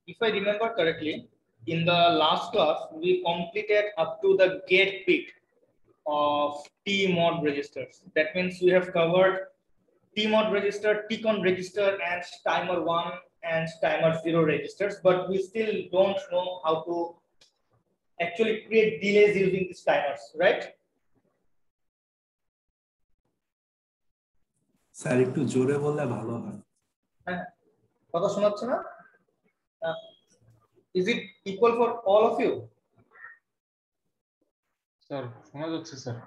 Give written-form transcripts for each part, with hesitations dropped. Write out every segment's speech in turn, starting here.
If I remember correctly, in the last class, we completed up to the get bit of T-mod registers. That means we have covered T-mod register, T-con register, and timer 1 and timer 0 registers, but we still don't know how to actually create delays using these timers, right? Sir একটু জোরে বললে ভালো হয়। হ্যাঁ, কথা শোনাচ্ছে না? Is it equal for all of you? Sir, শোনা যাচ্ছে sir.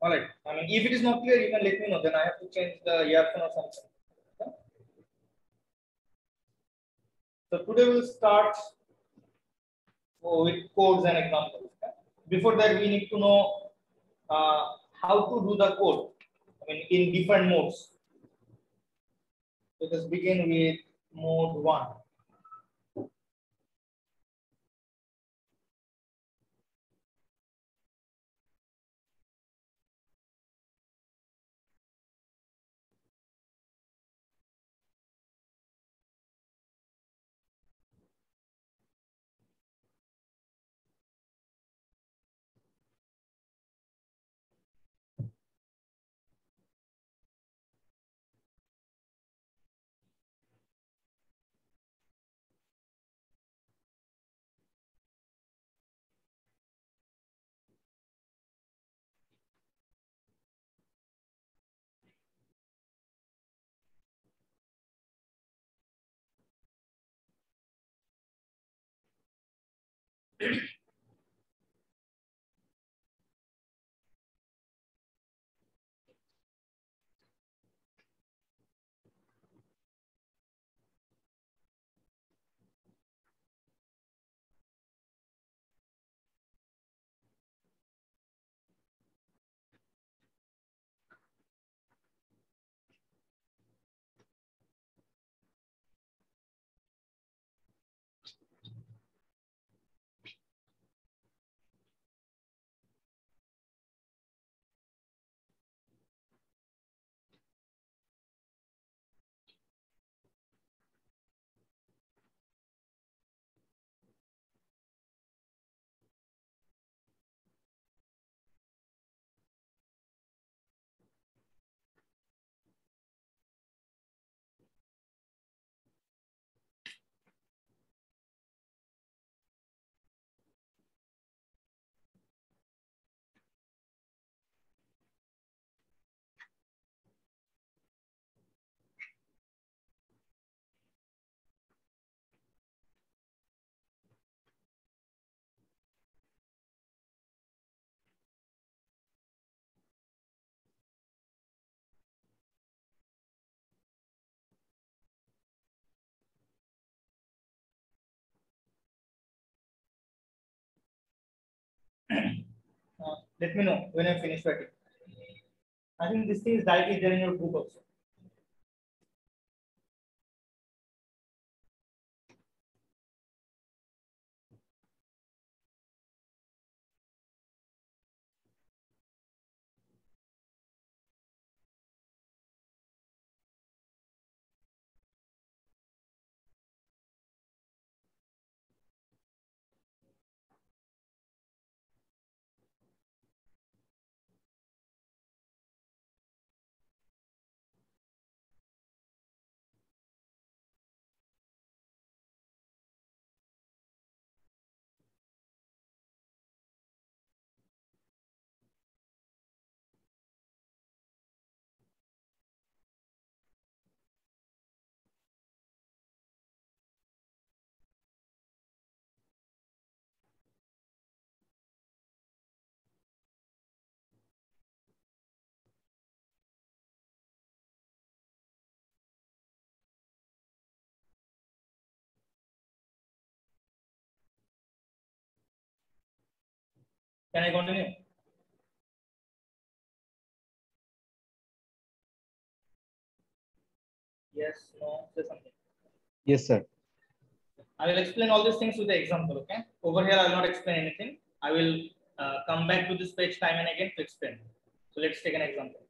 All right. I mean, if it is not clear, you can let me know. Then I have to change the earphone or something. Okay? So today we'll start with codes and examples. Okay? Before that, we need to know how to do the code. I mean, in different modes. Let us begin with mode 1. Let me know when I finish writing. I think this thing is directly there in your book also. Can I continue? Yes, no, say something. Yes, sir. I will explain all these things with the example, okay? Over here, I will not explain anything. I will come back to this page time and again to explain. So let's take an example.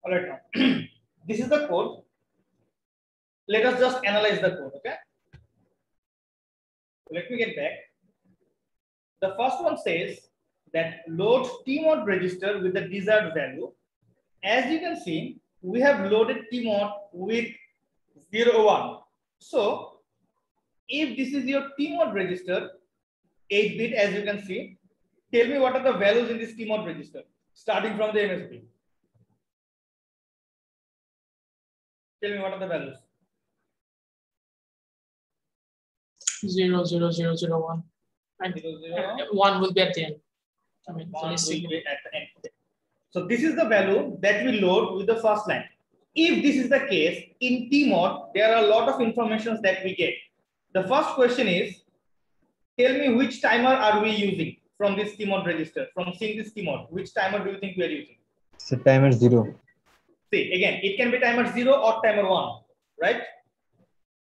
All right, now this is the code. Let us just analyze the code. Okay. Let me get back. The first one says that load tmod register with the desired value. As you can see, we have loaded tmod with 0, 1. So if this is your tmod register, 8-bit, as you can see, tell me what are the values in this tmod register starting from the MSB. Tell me what are the values. 0, 0, 0, 0, 1. And 0, 0. 1 will be at the end. I mean, One will basically. be at the end. So this is the value that we load with the first line. If this is the case, in tmod, there are a lot of informations that we get. The first question is, tell me which timer are we using from this tmod register, from seeing this tmod, which timer do you think we are using? So timer 0. See, again, it can be timer 0 or timer 1, right?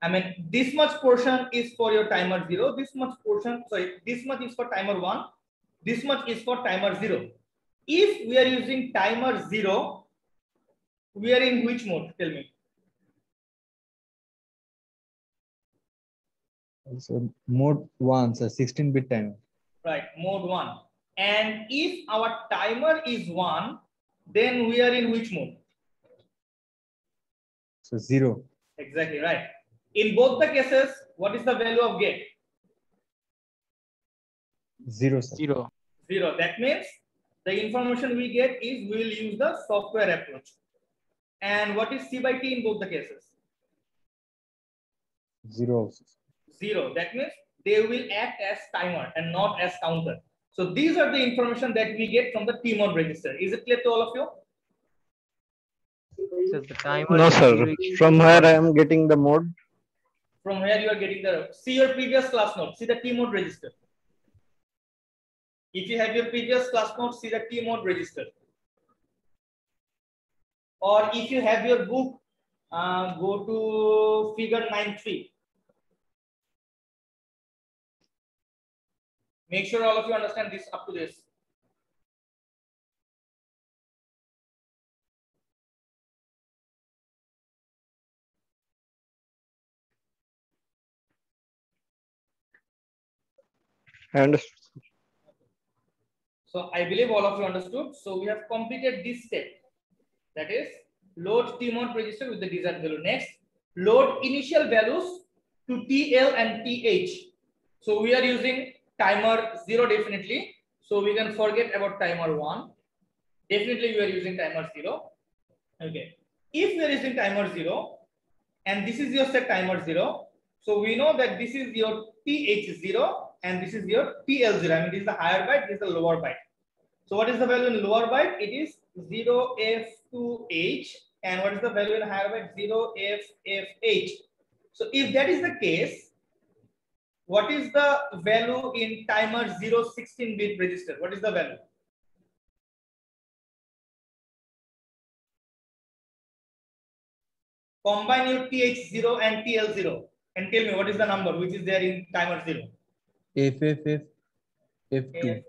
I mean, this much portion is for your timer 0, this much portion, sorry, this much is for timer 1, this much is for timer 0. If we are using timer 0, we are in which mode? Tell me. So mode 1, so 16-bit timer. Right, mode 1. And if our timer is 1, then we are in which mode? So 0. Exactly right. In both the cases, what is the value of get? 0, sir. 0. 0. That means the information we get is we will use the software approach. And what is C by T in both the cases? 0 also. 0. That means they will act as timer and not as counter. So these are the information that we get from the tmod register. Is it clear to all of you? So the timer No, is sir. during- From where I am getting the mode? From where you are getting the, see your previous class note, see the tmod register. If you have your previous class note, see the tmod register. Or if you have your book, go to figure 9.3. Make sure all of you understand this up to this. And So I believe all of you understood. So we have completed this step. That is load tmod register with the desired value. Next, load initial values to TL and TH. So we are using timer 0 definitely. So we can forget about timer 1. Definitely we are using timer 0. Okay. If we are using timer 0 and this is your set timer 0. So we know that this is your TH0 and this is your TL0. I mean, this is the higher byte, this is the lower byte. So what is the value in lower byte? It is 0F2H. And what is the value in higher byte? 0FFH. So if that is the case, what is the value in timer 0 16-bit register? What is the value? Combine your TH0 and TL0 and tell me what is the number which is there in timer 0. FFF F2.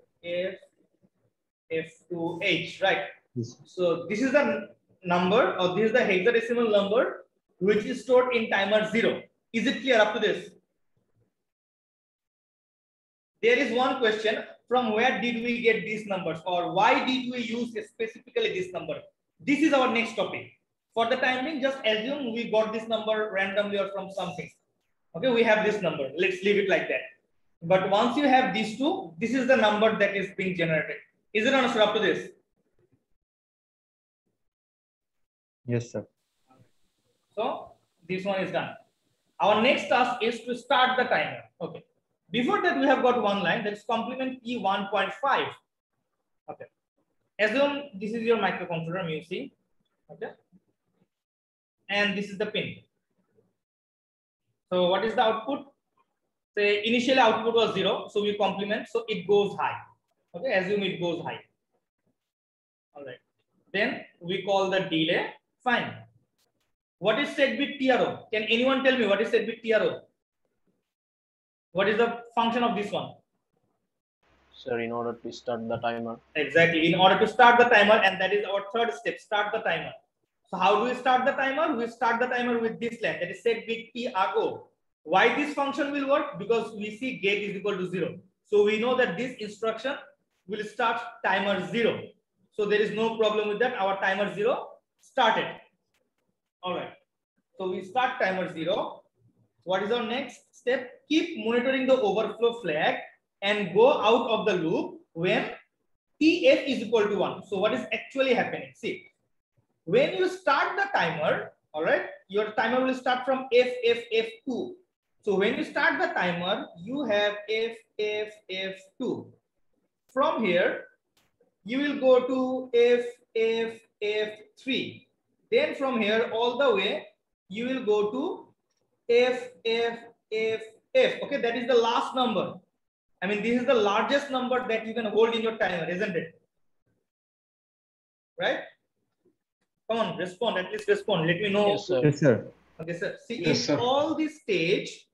F2H, right? Yes. So this is the number, or this is the hexadecimal number which is stored in timer 0. Is it clear up to this? There is one question, from where did we get these numbers, or why did we use specifically this number? This is our next topic. For the time being, just assume we got this number randomly or from something. Okay, we have this number. Let's leave it like that. But once you have these two, this is the number that is being generated. Is it understood up to this? Yes, sir. So this one is done. Our next task is to start the timer. Okay. Before that, we have got one line, that's complement P1.5. Okay. Assume this is your microcontroller MUSI. Okay. And this is the pin. So what is the output? Say initially output was 0, so we complement, so it goes high. Okay, assume it goes high. All right. Then we call the delay. Fine. What is set bit TRO? Can anyone tell me what is set bit TRO? What is the function of this one? Sir, in order to start the timer. Exactly. In order to start the timer, and that is our third step, start the timer. So how do we start the timer? We start the timer with this line, that is set bit T RO. Why this function will work? Because we see gate is equal to 0. So we know that this instruction will start timer 0. So there is no problem with that. Our timer 0 started. All right. So we start timer 0. What is our next step? Keep monitoring the overflow flag and go out of the loop when TF is equal to 1. So what is actually happening? See, when you start the timer, all right, your timer will start from FFF2. So when you start the timer, you have FFF2. From here, you will go to FFF3. Then from here, all the way, you will go to FFFF. Okay, that is the last number. I mean, this is the largest number that you can hold in your timer, isn't it? Right? Come on, respond. At least respond. Let me know. Yes, sir. Yes, sir. Okay, sir. See, Yes, in sir. all this stage,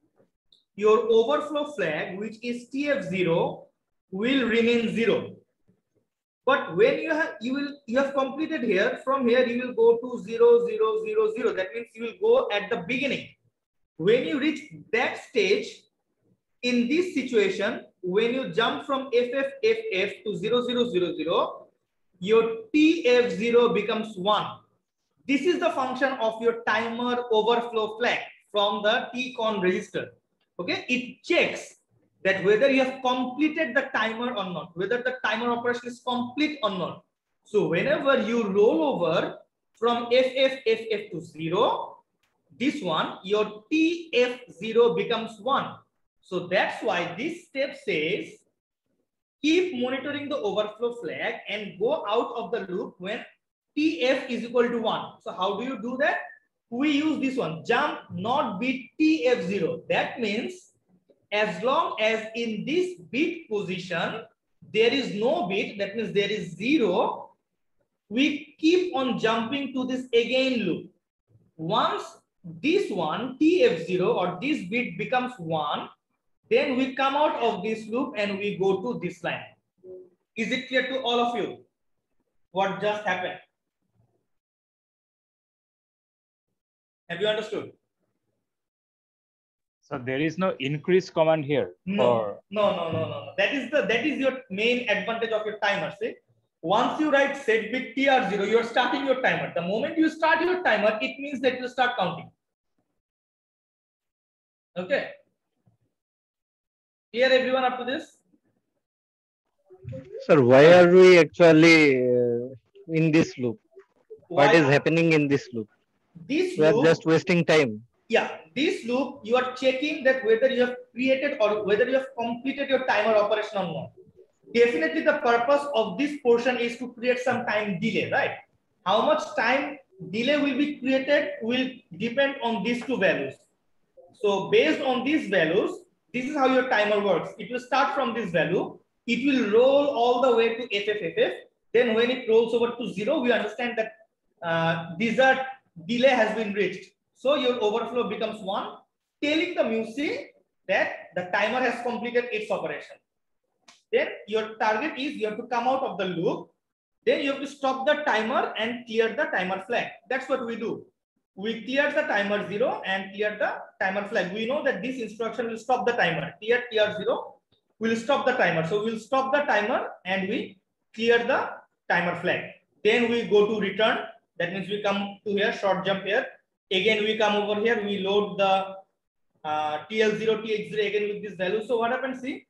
your overflow flag, which is TF0, will remain 0. But when you have completed here, from here you will go to 0, 0, 0, 0. That means you will go at the beginning. When you reach that stage, in this situation, when you jump from FFFF to 0, 0, 0, 0, your TF0 becomes 1. This is the function of your timer overflow flag from the TCON register. Okay, it checks that whether you have completed the timer or not, whether the timer operation is complete or not. So whenever you roll over from FFFF to 0, this one, your TF0 becomes 1. So that's why this step says, keep monitoring the overflow flag and go out of the loop when TF is equal to 1. So how do you do that? We use this one, jump not bit TF0. That means as long as in this bit position, there is no bit, that means there is 0, we keep on jumping to this again loop. Once this one, TF0 or this bit becomes 1, then we come out of this loop and we go to this line. Is it clear to all of you what just happened? Have you understood? So there is no increase command here. No. That is your main advantage of your timer. See, once you write set bit TR0, you are starting your timer. The moment you start your timer, it means that you start counting. Okay. Clear everyone up to this? Sir, why are we actually in this loop? What Why? is happening in this loop? This We are loop, just wasting time. yeah, this loop, you are checking that whether you have created or whether you have completed your timer operation or not. Definitely the purpose of this portion is to create some time delay, right? How much time delay will be created will depend on these two values. So based on these values, this is how your timer works. It will start from this value. It will roll all the way to FFFF. Then when it rolls over to 0, we understand that desired delay has been reached. So your overflow becomes 1, telling the MUSI that the timer has completed its operation. Then your target is you have to come out of the loop. Then you have to stop the timer and clear the timer flag. That's what we do. We clear the timer 0 and clear the timer flag. We know that this instruction will stop the timer. Clear TR0 will stop the timer. So we'll stop the timer and we clear the timer flag. Then we go to return. That means we come to here, short jump here. Again, we come over here. We load the TL0, TH0 again with this value. So what happens? See,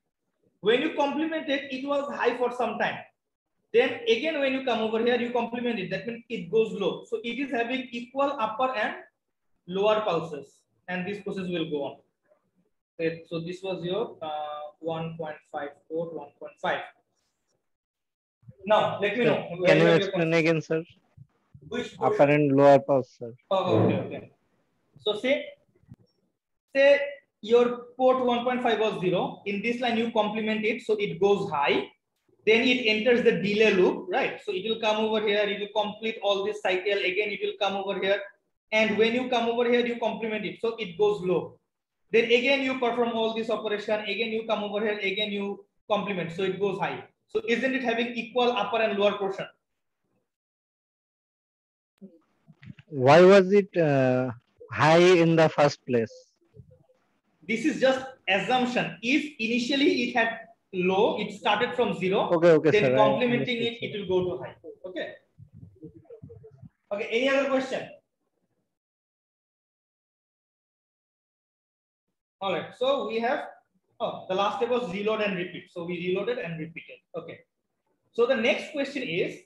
when you complement it, it was high for some time. Then again, when you come over here, you complement it. That means it goes low. So it is having equal upper and lower pulses, and this process will go on. Okay, so this was your 1.54, 1.5. Now let me know. Can you explain again, sir? Which Upper and lower pulse, sir. Oh, okay. So say your port 1.5 was 0. In this line, you complement it, so it goes high. Then it enters the delay loop, right? So it will come over here, it will complete all this cycle. Again, it will come over here. And when you come over here, you complement it. So it goes low. Then again, you perform all this operation. Again, you come over here. Again, you complement. So it goes high. So isn't it having equal upper and lower portion? Why was it high in the first place? This is just assumption. If initially it had low, it started from 0, Okay, then sir. I complementing understood, it, it will go to high. Okay. Okay, any other question? All right, so we have, the last step was reload and repeat. So we reloaded and repeated. Okay. So the next question is,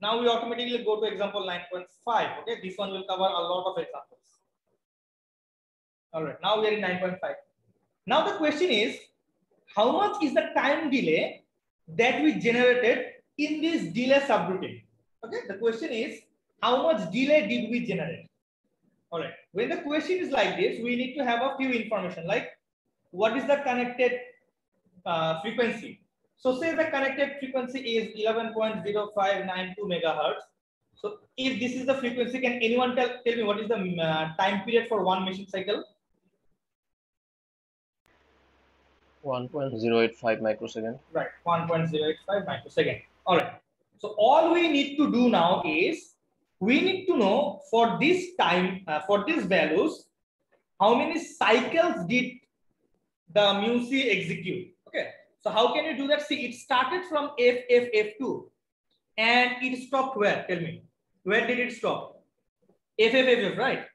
now we automatically go to example 9.5. Okay, this one will cover a lot of examples. All right, now we are in 9.5. Now the question is, how much is the time delay that we generated in this delay subroutine? Okay, the question is, how much delay did we generate? All right, when the question is like this, we need to have a few information like what is the connected frequency. So say the connected frequency is 11.0592 megahertz. So if this is the frequency, can anyone tell me what is the time period for one machine cycle? 1.085 microsecond. Right, 1.085 microsecond. All right. So all we need to do now is we need to know for this time, for these values, how many cycles did the MUSI execute. Okay. So how can you do that? See, it started from FFF2 and it stopped where? Tell me. Where did it stop? FFFF, right?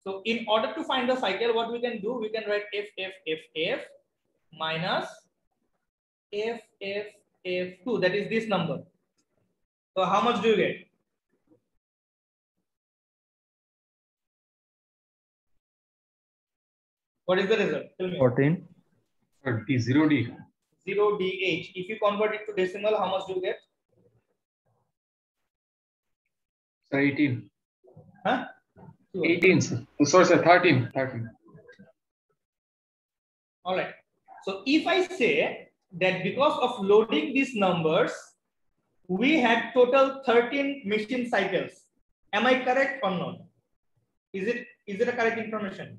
So in order to find the cycle, what we can do, we can write FFFF minus FFF2. That is this number. So how much do you get? What is the result? Tell me. 14. D, 0D. 0DH. If you convert it to decimal, how much do you get? Sir, 18. Huh? 18, sir. Oh, sorry, sir, 13. 13. All right. So if I say that because of loading these numbers, we had total 13 machine cycles. Am I correct or not? Is it a correct information?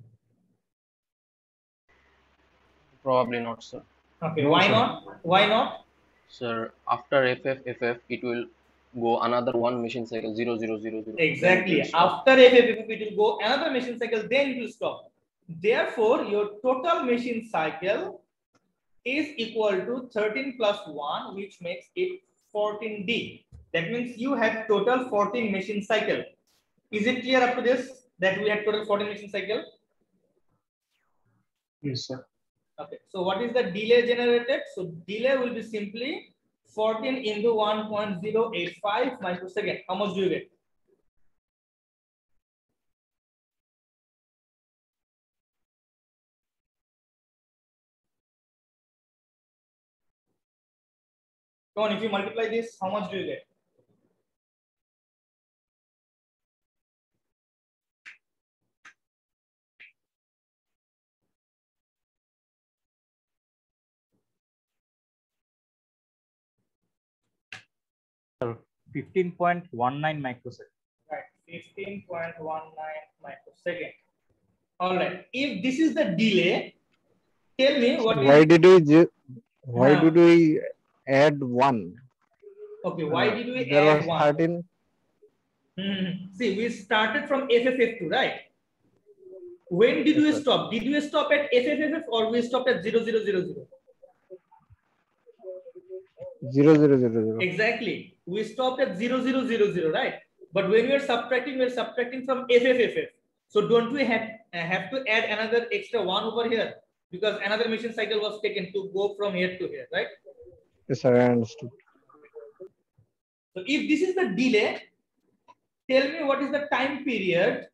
Probably not, sir. Okay. No, Why sir. not? Why not? Sir, after FFFF, it will go another one machine cycle 0000. Exactly. After FFF, it will go another machine cycle, then it will stop. Therefore, your total machine cycle is equal to 13 plus 1, which makes it 14D. That means you had total 14 machine cycle. Is it clear up to this that we had total 14 machine cycle? Yes, sir. Okay. So what is the delay generated? So delay will be simply 14 into 1.085 microsecond. How much do you get? Come on, if you multiply this, how much do you get? Sir, 15.19 microsecond. Right, 15.19 microsecond. All right. If this is the delay, tell me what Why is. did we add 1? Okay, why did we There add was 1? 13. See, we started from FFF2, right? When did we stop? Did we stop at FFFF or we stopped at 0000? 0000. Exactly. We stopped at 0000, right? But when we are subtracting from FFFF. So don't we have to add another extra 1 over here? Because another machine cycle was taken to go from here to here, right? Yes, sir, I understood. So if this is the delay, tell me what is the time period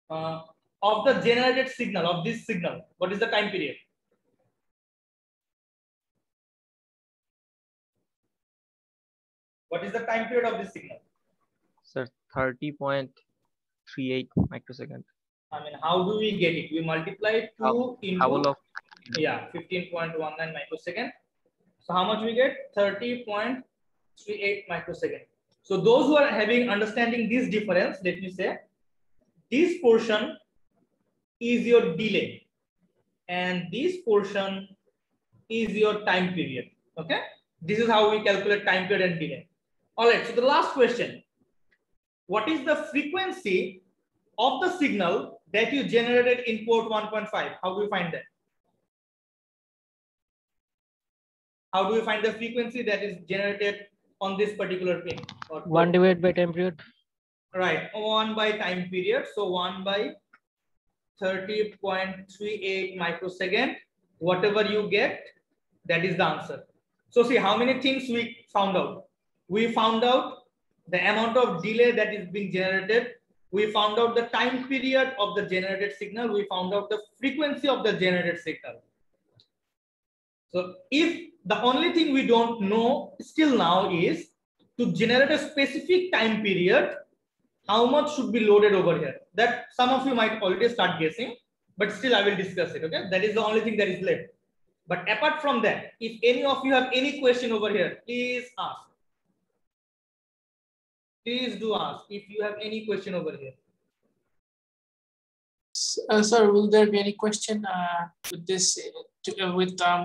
of the generated signal, of this signal. What is the time period? What is the time period of this signal? Sir, 30.38 microsecond. I mean, how do we get it? We multiply 2 into 15.19 microsecond. So how much we get? 30.38 microsecond. So those who are understanding this difference, let me say, this portion is your delay and this portion is your time period. Okay, this is how we calculate time period and delay. All right, so the last question. What is the frequency of the signal that you generated in port 1.5? How do you find that? How do you find the frequency that is generated on this particular pin? Or 1 divided by time period. Right, 1 by time period. So 1 by 30.38 microsecond. Whatever you get, that is the answer. So see how many things we found out. We found out the amount of delay that is being generated. We found out the time period of the generated signal. We found out the frequency of the generated signal. So if the only thing we don't know still now is to generate a specific time period, how much should be loaded over here? That some of you might already start guessing, but still I will discuss it. Okay, that is the only thing that is left. But apart from that, if any of you have any question over here, please ask. Please do ask if you have any question over here. Sir, will there be any question with this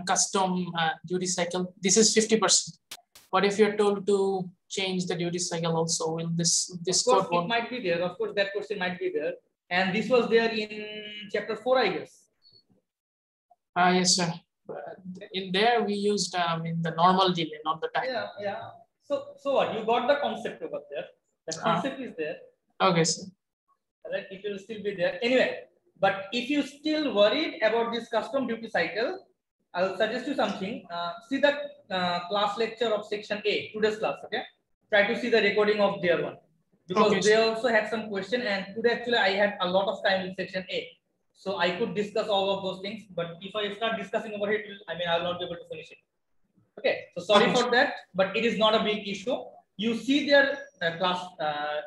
custom duty cycle? This is 50%. What if you're told to change the duty cycle also? Will this code code it might be there? Of course, that question might be there, and this was there in chapter 4, I guess. Yes, sir. In there we used in the normal delay, not the time. Yeah. So what? You got the concept over there. The concept is there. Okay, sir. Right? It will still be there anyway. But if you still worried about this custom duty cycle, I'll suggest you something. See the class lecture of section A, today's class. Okay, try to see the recording of their one, because they also had some question, and today actually I had a lot of time in section A, so I could discuss all of those things. But if I start discussing over here, I will not be able to finish it. Okay, so sorry for that, but it is not a big issue. You see their class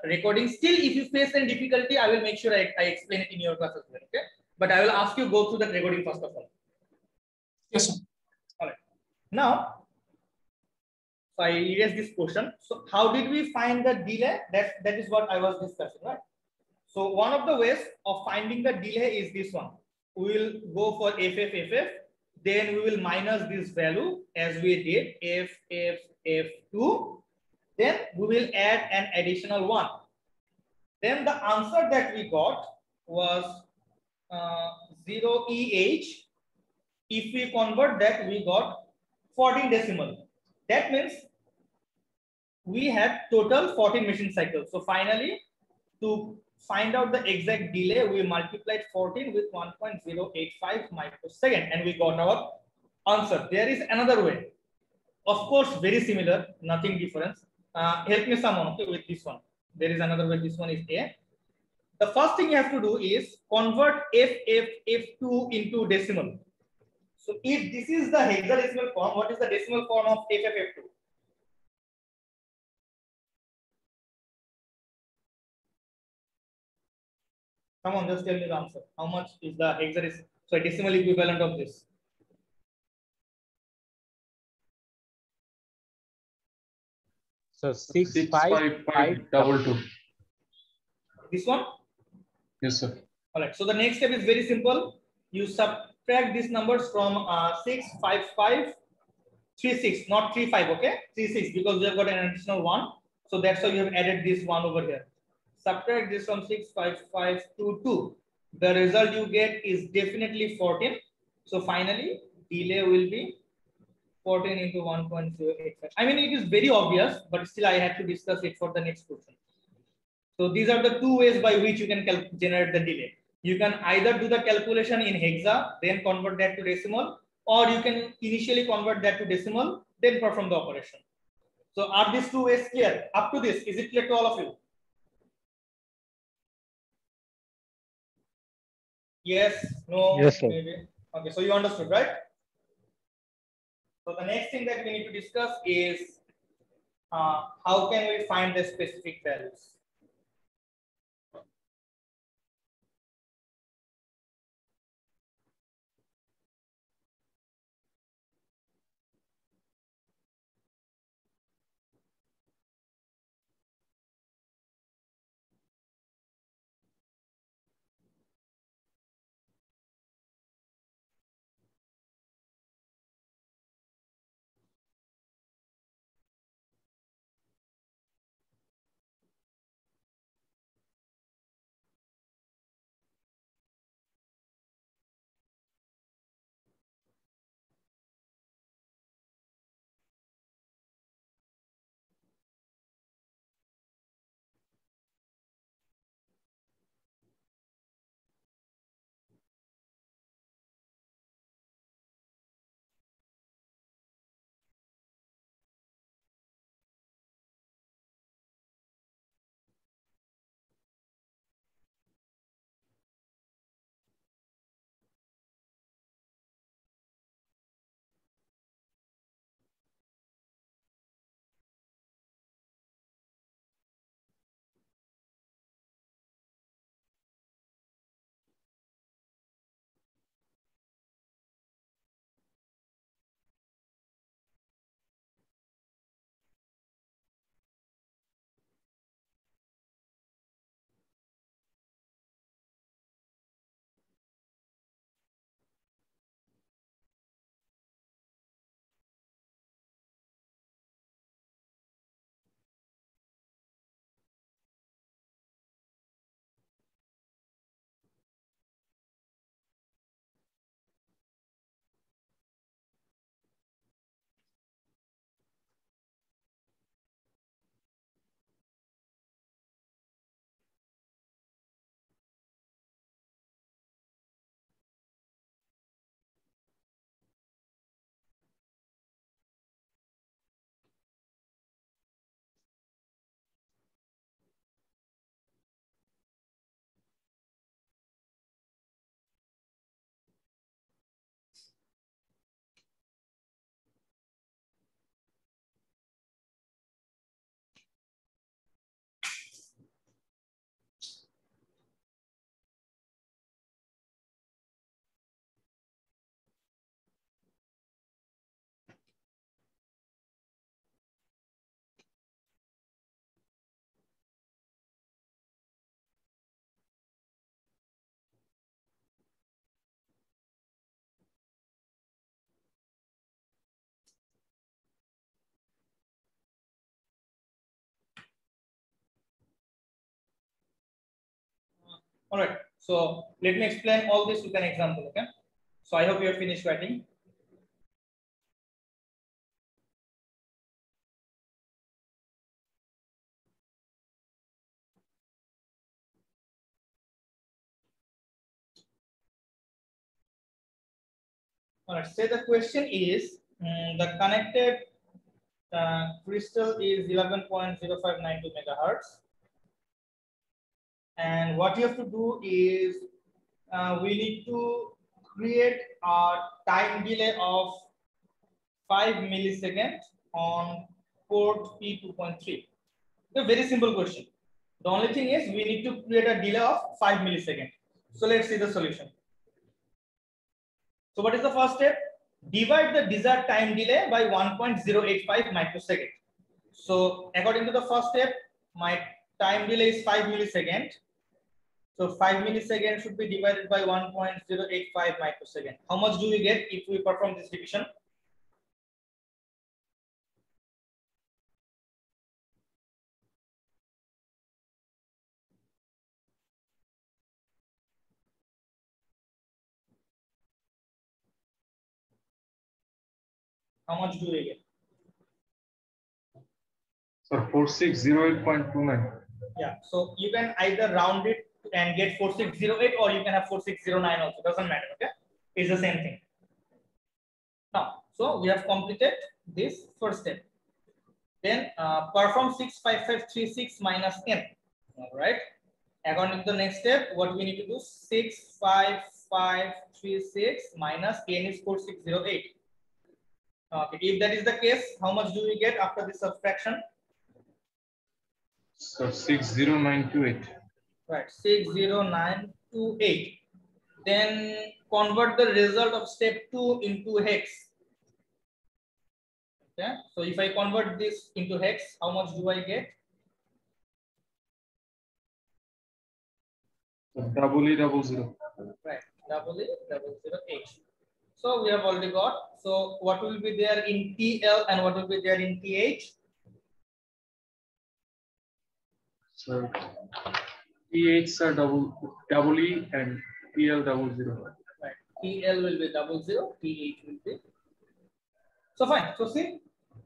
recording. Still, if you face any difficulty, I will make sure I explain it in your class as well. Okay, but I will ask you go through the recording first of all. Yes, sir. All right. Now, so I erase this portion. So how did we find the delay? That is what I was discussing, right? So one of the ways of finding the delay is this one. We will go for FF. Then we will minus this value as we did FF2. Then we will add an additional 1. Then the answer that we got was 0EH. If we convert that, we got 14 decimal. That means we had total 14 machine cycles. So finally, to find out the exact delay, we multiplied 14 with 1.085 microsecond, and we got our answer. There is another way. Of course, very similar, nothing different. Help me someone, okay, with this one. There is another way. This one is A. The first thing you have to do is convert FF2 into decimal. So if this is the hexadecimal form, what is the decimal form of FF2? Come on, just tell me the answer. How much is the hexadecimal, so decimal equivalent of this? So 65522. This one? Yes, sir. All right. So the next step is very simple. You subtract these numbers from 65536, not 35. Okay, 36, because we have got an additional 1. So that's why you have added this 1 over here. Subtract this from 65522. The result you get is definitely 14. So finally, delay will be 14 into 1.085. I mean, it is very obvious, but still I have to discuss it for the next question. So these are the two ways by which you can generate the delay. You can either do the calculation in hexa, then convert that to decimal, or you can initially convert that to decimal, then perform the operation. So are these two ways clear? Up to this, is it clear to all of you? Yes, no, Yes, sir. maybe. Okay, so you understood, right? So the next thing that we need to discuss is how can we find the specific values? All right. So let me explain all this with an example. Okay. So I hope you have finished writing. All right. Say the question is the connected crystal is 11.0592 megahertz. And what you have to do is we need to create a time delay of 5 milliseconds on port P2.3. A very simple question. The only thing is we need to create a delay of 5 milliseconds. So let's see the solution. So what is the first step? Divide the desired time delay by 1.085 microsecond. So according to the first step, my time delay is 5 milliseconds. So 5 milliseconds should be divided by 1.085 microsecond. How much do we get if we perform this division? How much do we get? So 4608.29. Yeah, so you can either round it and get 4608 or you can have 4609 also, doesn't matter. Okay, it's the same thing. Now, so we have completed this first step. Then perform 65536 minus n. All right. According to the next step, what we need to do, 65536 minus n is 4608. Okay, if that is the case, how much do we get after this subtraction? So 60928. Right, 60928. Then convert the result of step 2 into hex. Okay, so if I convert this into hex, how much do I get? So double E double zero. Right, double E double 08. So we have already got. So what will be there in TL and what will be there in TH? So TH are double E and TL double zero. Right, TL will be 00, TH will be. So fine. So see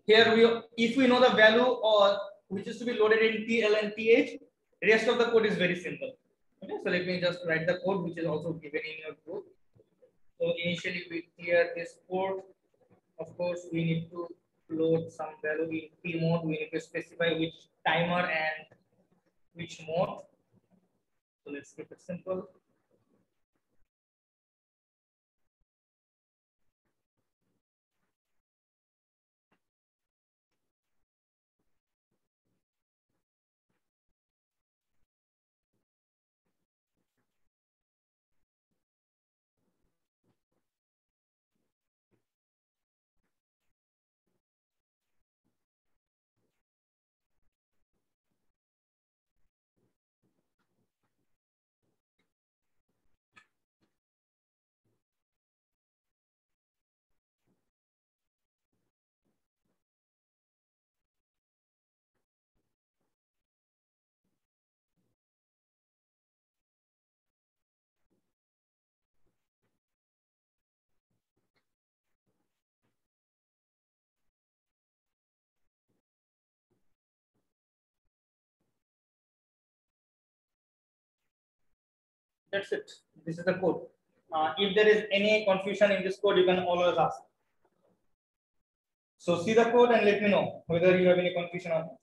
here if we know the value or which is to be loaded in TL and TH, rest of the code is very simple. Okay, so let me just write the code which is also given in your book. So initially we clear this port. Of course, we need to load some value in P mode. We need to specify which timer and which mode. So let's keep it simple. That's it. This is the code. If there is any confusion in this code, you can always ask. So see the code and let me know whether you have any confusion or not.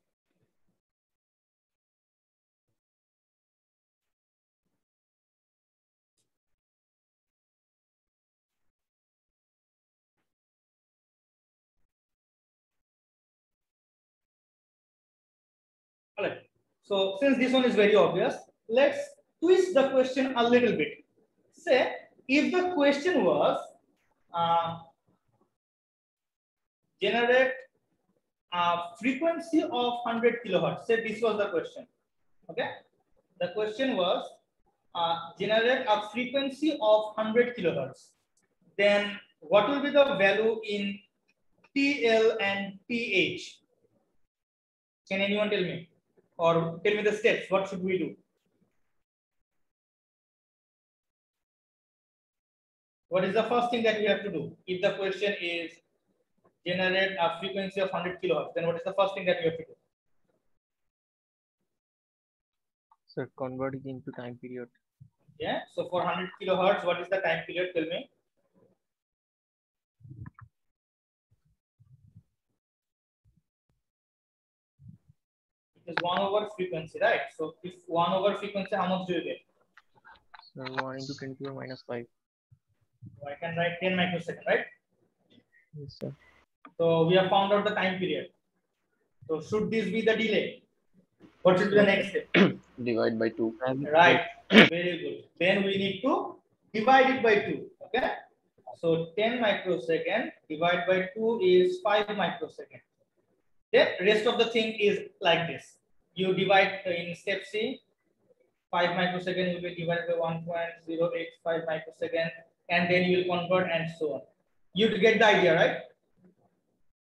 All right. So since this one is very obvious, let's twist the question a little bit. Say if the question was generate a frequency of 100 kilohertz. Say this was the question. Okay. The question was generate a frequency of 100 kilohertz. Then what will be the value in TL and TH? Can anyone tell me? Or tell me the steps. What should we do? What is the first thing that we have to do? If the question is generate a frequency of 100 kilohertz, then what is the first thing that we have to do? Sir, convert it into time period. Yeah. So for 100 kilohertz, what is the time period? Tell me. It is 1 over frequency, right? So if 1 over frequency, how much do you get? So 1 into 10 to the minus 5. So I can write 10 microseconds, right? Yes, sir. So we have found out the time period. So should this be the delay? What should be the next step? Divide by 2. Right. Very good. Then we need to divide it by 2. Okay. So 10 microsecond divided by 2 is 5 microsecond. Then rest of the thing is like this. You divide in step C. 5 microsecond will be divided by 1.085 microsecond, and then you will convert and so on. You get the idea, right?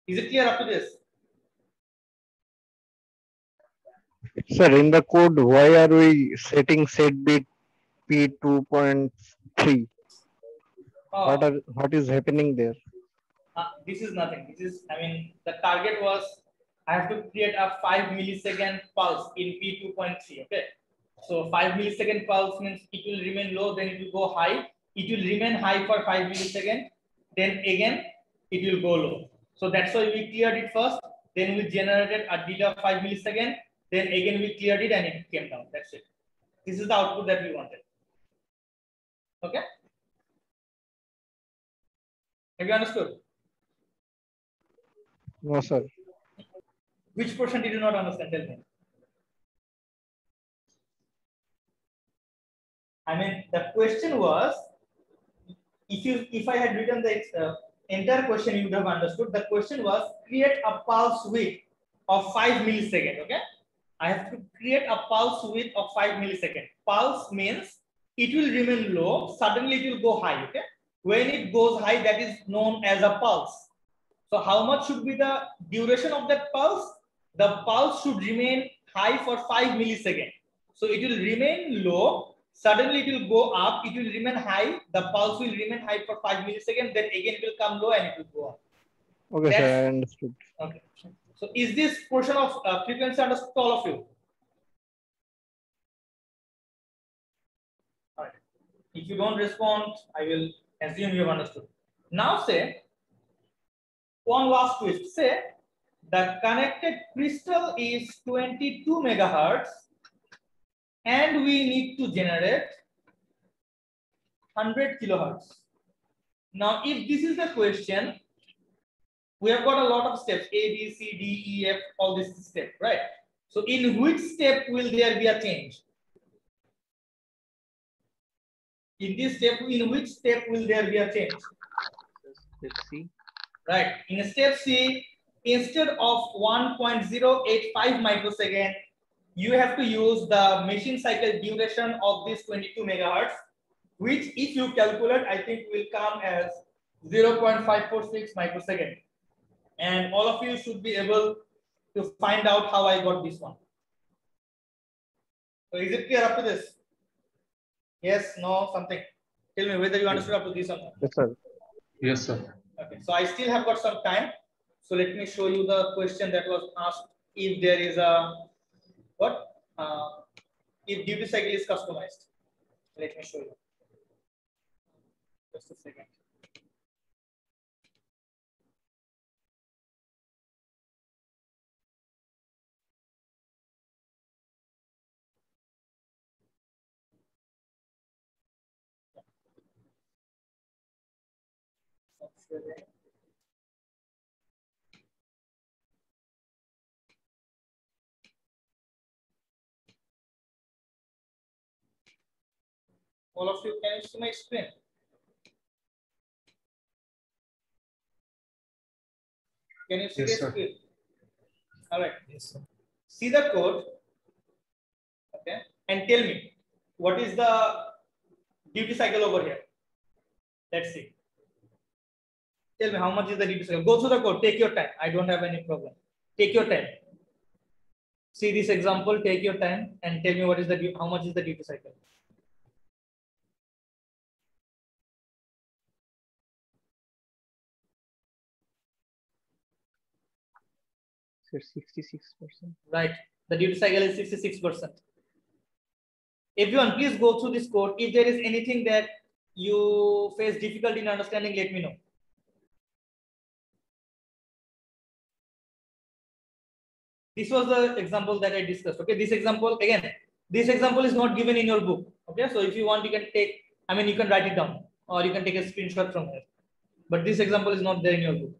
Is it clear up to this? Sir, in the code, why are we setting set bit P2.3? What is happening there? This is nothing. This is, I mean, the target was I have to create a 5 millisecond pulse in P2.3. Okay. So 5 millisecond pulse means it will remain low, then it will go high. It will remain high for 5 milliseconds, then again it will go low. So that's why we cleared it first. Then we generated a delay of 5 milliseconds. Then again we cleared it and it came down. That's it. This is the output that we wanted. Okay. Have you understood? No, sir. Which portion did you not understand? Tell me. I mean, the question was, if I had written the entire question, you would have understood. The question was create a pulse width of 5 milliseconds. Okay, I have to create a pulse width of 5 milliseconds. Pulse means it will remain low, suddenly it will go high. Okay, when it goes high, that is known as a pulse. So how much should be the duration of that pulse? The pulse should remain high for 5 milliseconds. So it will remain low. Suddenly it will go up, it will remain high, the pulse will remain high for 5 milliseconds, then again it will come low and it will go up. Okay, sir, I understood. Okay. So is this portion of frequency understood to all of you? All right. If you don't respond, I will assume you have understood. Now say, one last twist. Say, the connected crystal is 22 megahertz. And we need to generate 100 kilohertz. Now, if this is the question, we have got a lot of steps, A, B, C, D, E, F, all these steps, right? So in which step will there be a change? In this step, in which step will there be a change? Step C. Right. In step C, instead of 1.085 microsecond, you have to use the machine cycle duration of this 22 megahertz, which if you calculate, I think will come as 0.546 microsecond. And all of you should be able to find out how I got this one. So is it clear up to this? Yes, no, something. Tell me whether you understood up to this or not. Yes, sir. Yes, sir. Okay, so I still have got some time. So let me show you the question that was asked. If there is a if duty cycle is customized. Let me show you. Just a second. All of you, can you see my screen? Can you see Yes, the sir. screen? All right. Yes, sir. See the code. Okay. And tell me, what is the duty cycle over here? Let's see. Tell me how much is the duty cycle. Go through the code. Take your time. I don't have any problem. Take your time. See this example. Take your time and tell me what is the how much is the duty cycle. Sir, 66%. Right. The duty cycle is 66%. Everyone, please go through this code. If there is anything that you face difficulty in understanding, let me know. This was the example that I discussed. Okay, this example again. This example is not given in your book. Okay, so if you want, you can take. I mean, you can write it down, or you can take a screenshot from here. But this example is not there in your book.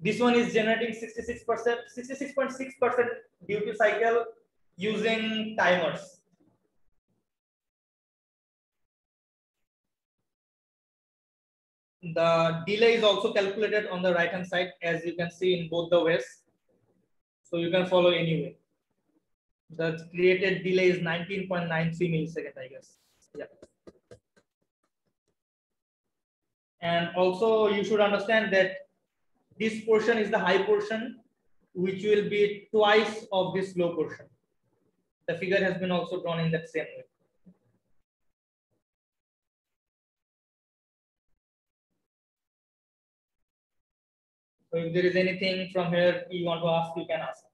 This one is generating 66%, 66.6% duty cycle using timers. The delay is also calculated on the right hand side, as you can see in both the ways. So you can follow anyway. The created delay is 19.93 milliseconds, I guess. Yeah. And also you should understand that this portion is the high portion, which will be twice of this low portion. The figure has been also drawn in that same way. So if there is anything from here you want to ask, you can ask.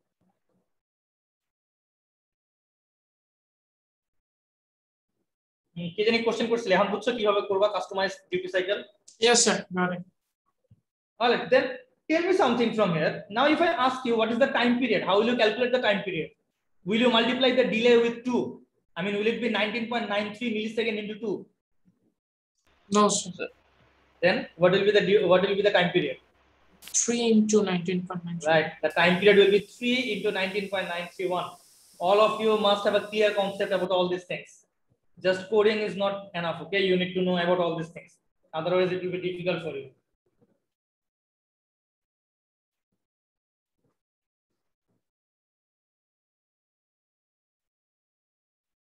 Ki jani question করছিলে এখন বুঝছো কিভাবে করবা customize duty cycle? Yes, sir. Got it. All right, then tell me something from here. Now if I ask you what is the time period, how will you calculate the time period? Will you multiply the delay with 2? I mean, will it be 19.93 millisecond into 2? No, sir. Then what will be the time period? 3 into 19.93. Right, the time period will be 3 into 19.931. All of you must have a clear concept about all these things. Just coding is not enough. Okay, you need to know about all these things, otherwise it will be difficult for you.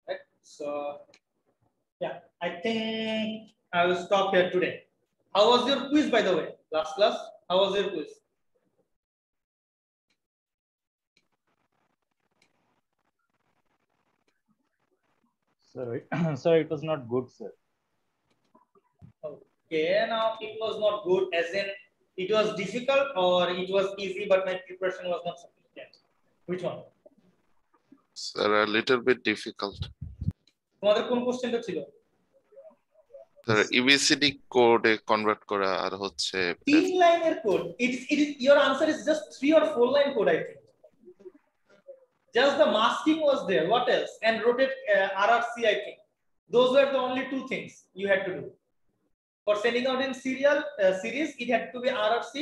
Right, so yeah, I think I will stop here today. How was your quiz, by the way? Last class, how was your quiz? Sir, it was not good, sir. Okay, now it was not good as in it was difficult or it was easy but my preparation was not sufficient. Which one? Sir, a little bit difficult. তোমাদের কোন কোশ্চেনটা ছিল? Sir, ABCD কোডে convert করা আর হচ্ছে 3 লাইনের code. It is your answer is just 3 or 4 line code, I think. Just the masking was there. What else? And rotate RRC, I think. Those were the only 2 things you had to do. For sending out in serial series, it had to be RRC,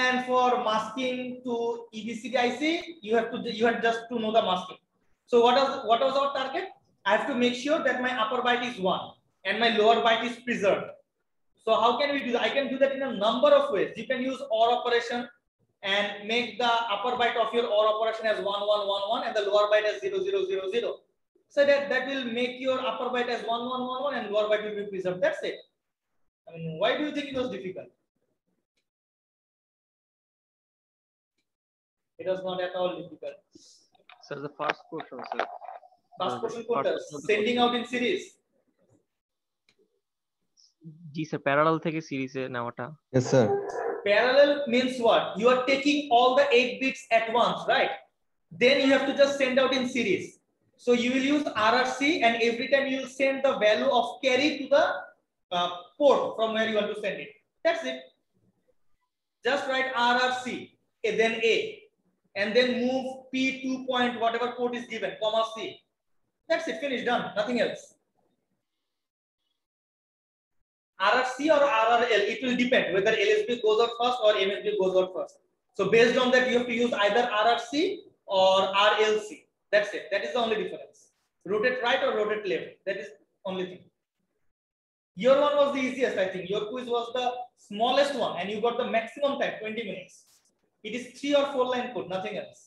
and for masking to EBCDIC, you had just to know the masking. So what was our target? I have to make sure that my upper byte is 1 and my lower byte is preserved. So how can we do that? I can do that in a number of ways. You can use OR operation and make the upper byte of your OR operation as 1111 and the lower byte as 0000. So that will make your upper byte as 1111 and lower byte will be preserved. That's it. I mean, why do you think it was difficult? It was not at all difficult. Sir, the first portion, sir. First portion sending out in series. G sir parallel থেকে সিরিজে নেওয়াটা Yes, sir. Parallel means what? You are taking all the 8 bits at once, right? Then you have to just send out in series. So you will use RRC and every time you will send the value of carry to the port from where you want to send it. That's it. Just write RRC, then A, and then move P2 point whatever port is given, comma C. That's it, finished, done, nothing else. RRC or RRL, it will depend whether LSB goes out first or MSB goes out first. So based on that, you have to use either RRC or RLC. That's it. That is the only difference. Rotate right or rotate left. That is only thing. Your one was the easiest, I think. Your quiz was the smallest one, and you got the maximum time, 20 minutes. It is 3 or 4 line code, nothing else.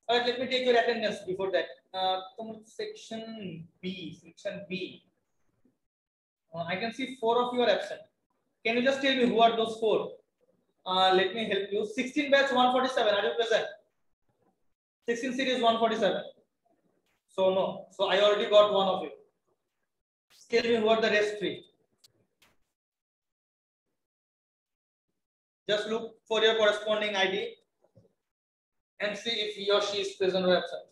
All right, let me take your attendance before that. Section B. Section B. I can see 4 of you are absent. Can you just tell me who are those 4? Let me help you. 16 batch 147. Are you present? 16 series 147. So no. So I already got one of you. Tell me who are the rest 3. Just look for your corresponding ID. and see if he or she is present or absent.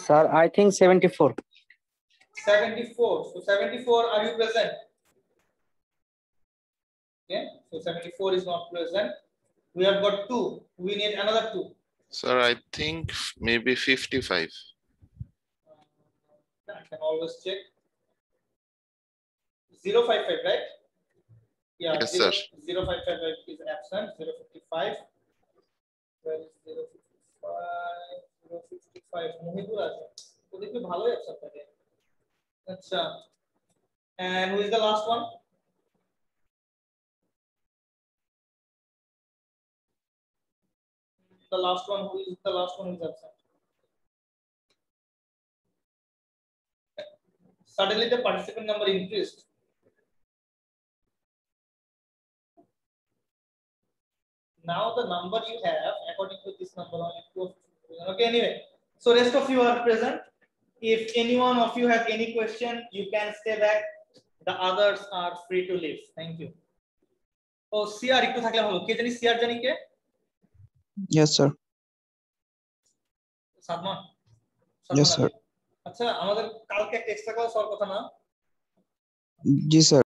Sir, I think 74. 74. So 74, are you present? Okay, so 74 is not present. We have got 2. We need another 2. Sir, I think maybe 55. I can always check. 055, right? Yeah, Yes, sir. 0555 is absent. 055. Where is 055? 055. Mohibur আছে। ওদের কি ভালোই absent থাকে। আচ্ছা। And who is the last one? The last one. Who is the last one who is absent? Suddenly the participant number increased. Now the number you have, according to this number, only 2. Okay, anyway. So rest of you are present. If any one of you have any question, you can stay back. The others are free to leave. Thank you. Oh, CR একটু থাকলে ভালো। কে জানি CR জানি কে? Yes, sir. Sadman. Yes, sir. আচ্ছা, আমাদের কালকে একটা extra class হওয়ার কথা না? জি স্যার।